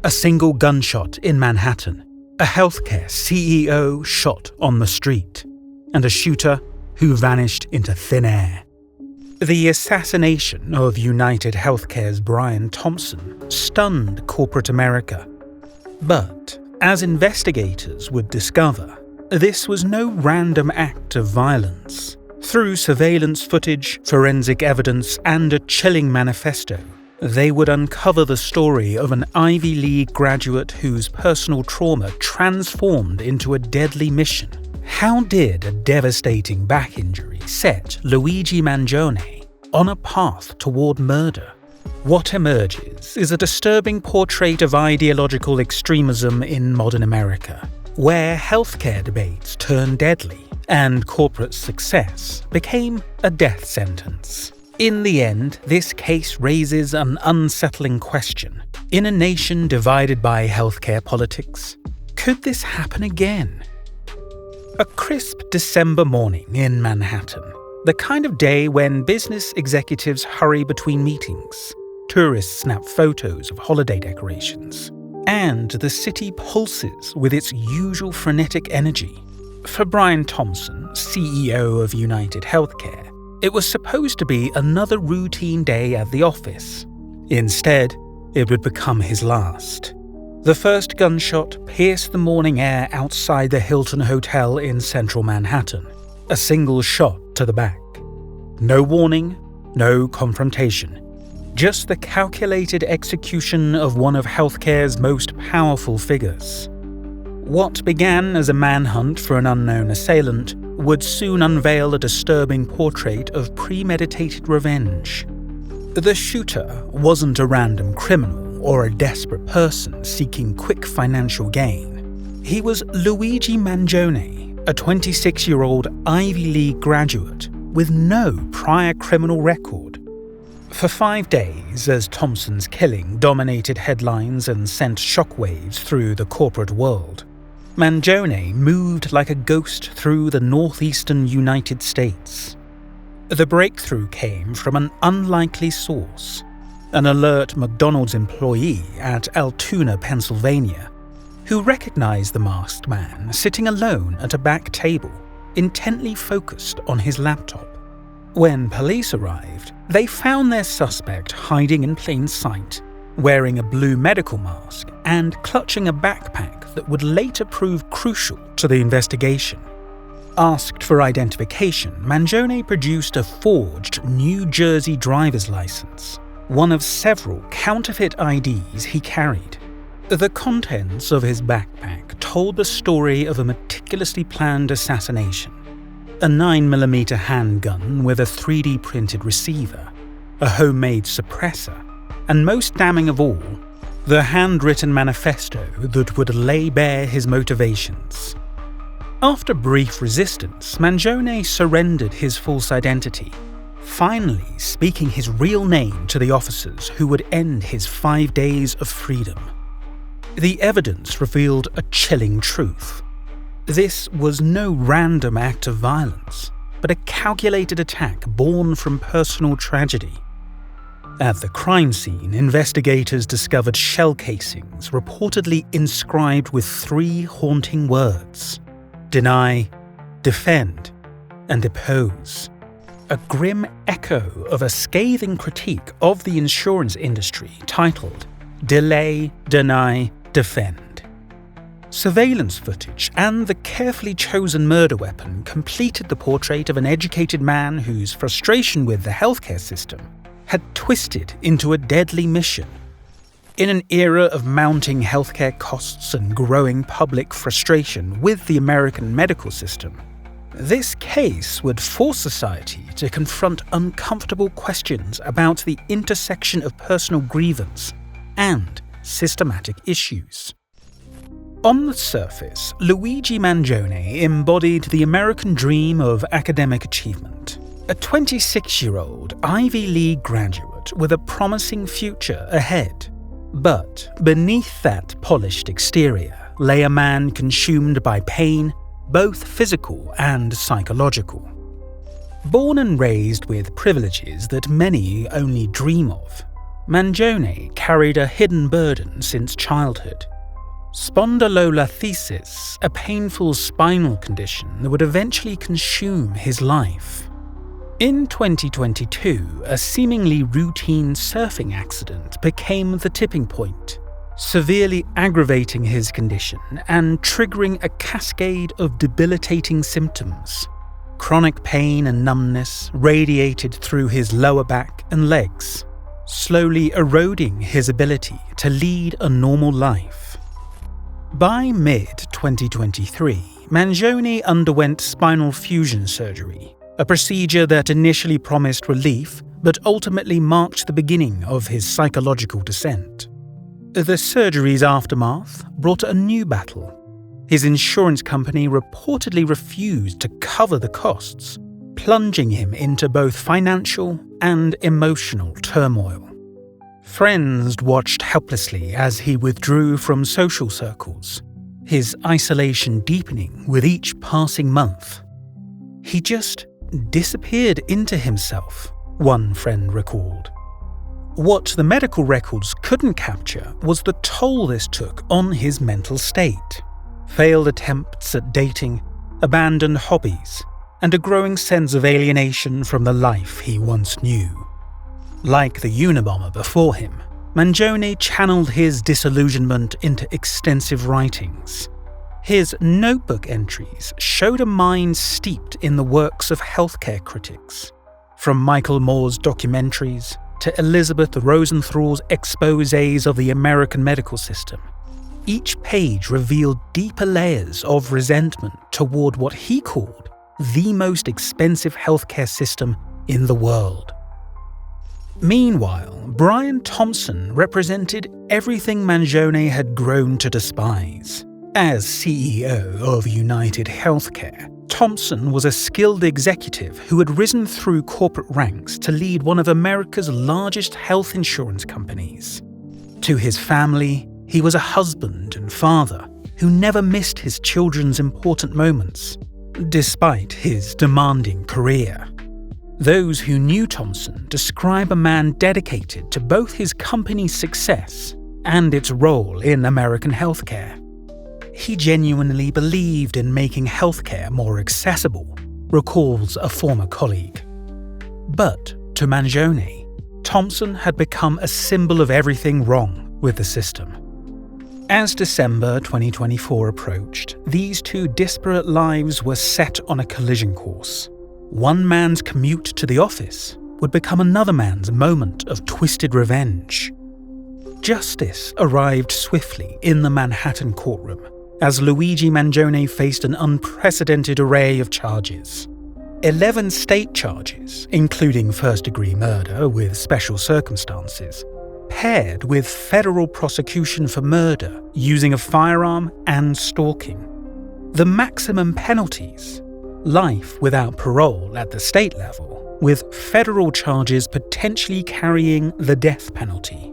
A single gunshot in Manhattan, a healthcare CEO shot on the street, and a shooter who vanished into thin air. The assassination of UnitedHealthcare's Brian Thompson stunned corporate America. But, as investigators would discover, this was no random act of violence. Through surveillance footage, forensic evidence, and a chilling manifesto, they would uncover the story of an Ivy League graduate whose personal trauma transformed into a deadly mission. How did a devastating back injury set Luigi Mangione on a path toward murder? What emerges is a disturbing portrait of ideological extremism in modern America, where healthcare debates turned deadly and corporate success became a death sentence. In the end, this case raises an unsettling question. In a nation divided by healthcare politics, could this happen again? A crisp December morning in Manhattan, the kind of day when business executives hurry between meetings, tourists snap photos of holiday decorations, and the city pulses with its usual frenetic energy. For Brian Thompson, CEO of UnitedHealthcare, it was supposed to be another routine day at the office. Instead, it would become his last. The first gunshot pierced the morning air outside the Hilton Hotel in central Manhattan. A single shot to the back. No warning, no confrontation. Just the calculated execution of one of healthcare's most powerful figures. What began as a manhunt for an unknown assailant would soon unveil a disturbing portrait of premeditated revenge. The shooter wasn't a random criminal or a desperate person seeking quick financial gain. He was Luigi Mangione, a 26-year-old Ivy League graduate with no prior criminal record. For 5 days, as Thompson's killing dominated headlines and sent shockwaves through the corporate world, Mangione moved like a ghost through the northeastern United States. The breakthrough came from an unlikely source, an alert McDonald's employee at Altoona, Pennsylvania, who recognized the masked man sitting alone at a back table, intently focused on his laptop. When police arrived, they found their suspect hiding in plain sight, wearing a blue medical mask and clutching a backpack that would later prove crucial to the investigation. Asked for identification, Mangione produced a forged New Jersey driver's license, one of several counterfeit IDs he carried. The contents of his backpack told the story of a meticulously planned assassination. A 9mm handgun with a 3D printed receiver, a homemade suppressor, and most damning of all, the handwritten manifesto that would lay bare his motivations. After brief resistance, Mangione surrendered his false identity, finally speaking his real name to the officers who would end his 5 days of freedom. The evidence revealed a chilling truth. This was no random act of violence, but a calculated attack born from personal tragedy. At the crime scene, investigators discovered shell casings reportedly inscribed with 3 haunting words: deny, defend, and depose. A grim echo of a scathing critique of the insurance industry titled Delay, Deny, Defend. Surveillance footage and the carefully chosen murder weapon completed the portrait of an educated man whose frustration with the healthcare system had twisted into a deadly mission. In an era of mounting healthcare costs and growing public frustration with the American medical system, this case would force society to confront uncomfortable questions about the intersection of personal grievance and systematic issues. On the surface, Luigi Mangione embodied the American dream of academic achievement. A 26-year-old Ivy League graduate with a promising future ahead. But beneath that polished exterior lay a man consumed by pain, both physical and psychological. Born and raised with privileges that many only dream of, Mangione carried a hidden burden since childhood. Spondylolisthesis, a painful spinal condition that would eventually consume his life. In 2022, a seemingly routine surfing accident became the tipping point, severely aggravating his condition and triggering a cascade of debilitating symptoms. Chronic pain and numbness radiated through his lower back and legs, slowly eroding his ability to lead a normal life. By mid-2023, Mangione underwent spinal fusion surgery, a procedure that initially promised relief but ultimately marked the beginning of his psychological descent. The surgery's aftermath brought a new battle. His insurance company reportedly refused to cover the costs, plunging him into both financial and emotional turmoil. Friends watched helplessly as he withdrew from social circles, his isolation deepening with each passing month. He just disappeared into himself, one friend recalled. What the medical records couldn't capture was the toll this took on his mental state. Failed attempts at dating, abandoned hobbies, and a growing sense of alienation from the life he once knew. Like the Unabomber before him, Mangione channeled his disillusionment into extensive writings. His notebook entries showed a mind steeped in the works of healthcare critics, from Michael Moore's documentaries to Elizabeth Rosenthal's exposés of the American medical system. Each page revealed deeper layers of resentment toward what he called the most expensive healthcare system in the world. Meanwhile, Brian Thompson represented everything Mangione had grown to despise. As CEO of UnitedHealthcare, Thompson was a skilled executive who had risen through corporate ranks to lead one of America's largest health insurance companies. To his family, he was a husband and father who never missed his children's important moments, despite his demanding career. Those who knew Thompson describe a man dedicated to both his company's success and its role in American healthcare. He genuinely believed in making healthcare more accessible, recalls a former colleague. But to Mangione, Thompson had become a symbol of everything wrong with the system. As December 2024 approached, these two disparate lives were set on a collision course. One man's commute to the office would become another man's moment of twisted revenge. Justice arrived swiftly in the Manhattan courtroom, as Luigi Mangione faced an unprecedented array of charges. 11 state charges, including first-degree murder with special circumstances, paired with federal prosecution for murder using a firearm and stalking. The maximum penalties: life without parole at the state level, with federal charges potentially carrying the death penalty.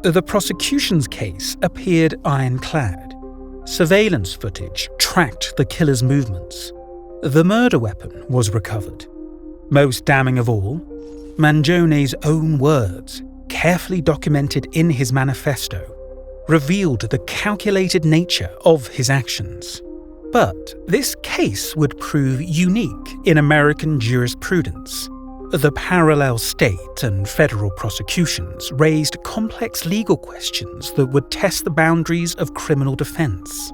The prosecution's case appeared ironclad. Surveillance footage tracked the killer's movements. The murder weapon was recovered. Most damning of all, Mangione's own words, carefully documented in his manifesto, revealed the calculated nature of his actions. But this case would prove unique in American jurisprudence. The parallel state and federal prosecutions raised complex legal questions that would test the boundaries of criminal defense.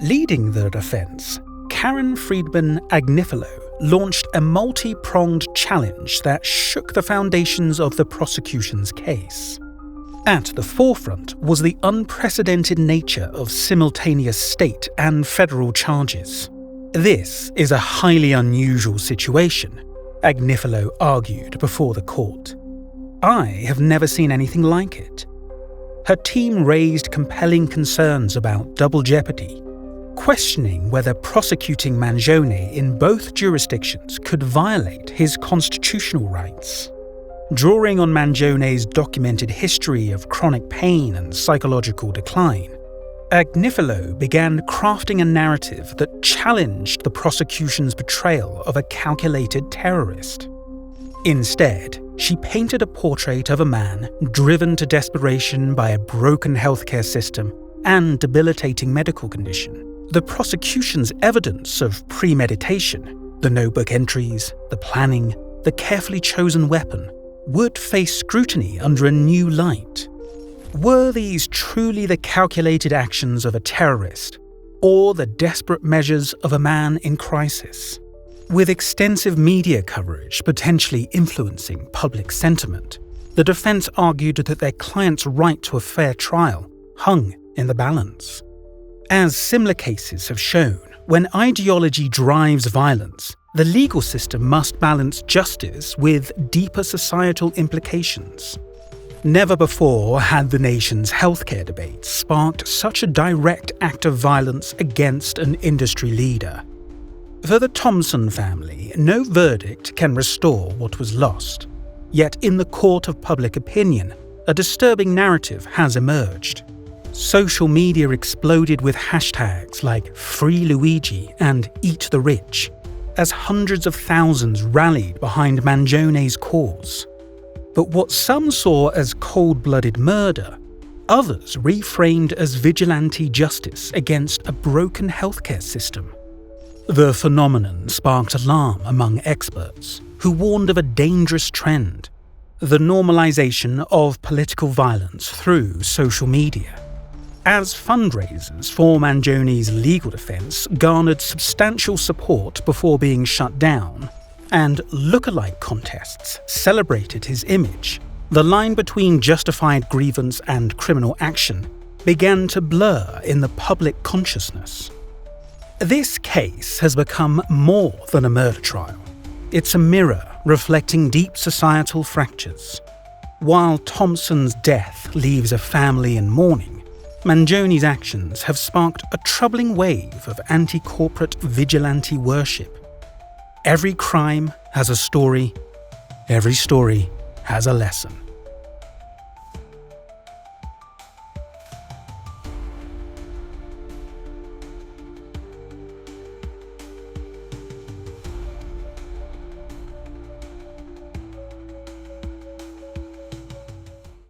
Leading the defense, Karen Friedman Agnifilo launched a multi-pronged challenge that shook the foundations of the prosecution's case. At the forefront was the unprecedented nature of simultaneous state and federal charges. This is a highly unusual situation, Agnifilo argued before the court. I have never seen anything like it. Her team raised compelling concerns about double jeopardy, questioning whether prosecuting Mangione in both jurisdictions could violate his constitutional rights. Drawing on Mangione's documented history of chronic pain and psychological decline, Agnifilo began crafting a narrative that challenged the prosecution's portrayal of a calculated terrorist. Instead, she painted a portrait of a man driven to desperation by a broken healthcare system and debilitating medical condition. The prosecution's evidence of premeditation, the notebook entries, the planning, the carefully chosen weapon, would face scrutiny under a new light. Were these truly the calculated actions of a terrorist, or the desperate measures of a man in crisis? With extensive media coverage potentially influencing public sentiment, the defense argued that their client's right to a fair trial hung in the balance. As similar cases have shown, when ideology drives violence, the legal system must balance justice with deeper societal implications. Never before had the nation's healthcare debate sparked such a direct act of violence against an industry leader. For the Thompson family, no verdict can restore what was lost. Yet in the court of public opinion, a disturbing narrative has emerged. Social media exploded with hashtags like Free Luigi and Eat the Rich, as hundreds of thousands rallied behind Mangione's cause. But what some saw as cold-blooded murder, others reframed as vigilante justice against a broken healthcare system. The phenomenon sparked alarm among experts, who warned of a dangerous trend: the normalization of political violence through social media. As fundraisers for Mangione's legal defense garnered substantial support before being shut down, and lookalike contests celebrated his image, the line between justified grievance and criminal action began to blur in the public consciousness. This case has become more than a murder trial. It's a mirror reflecting deep societal fractures. While Thompson's death leaves a family in mourning, Mangione's actions have sparked a troubling wave of anti-corporate vigilante worship. Every crime has a story. Every story has a lesson.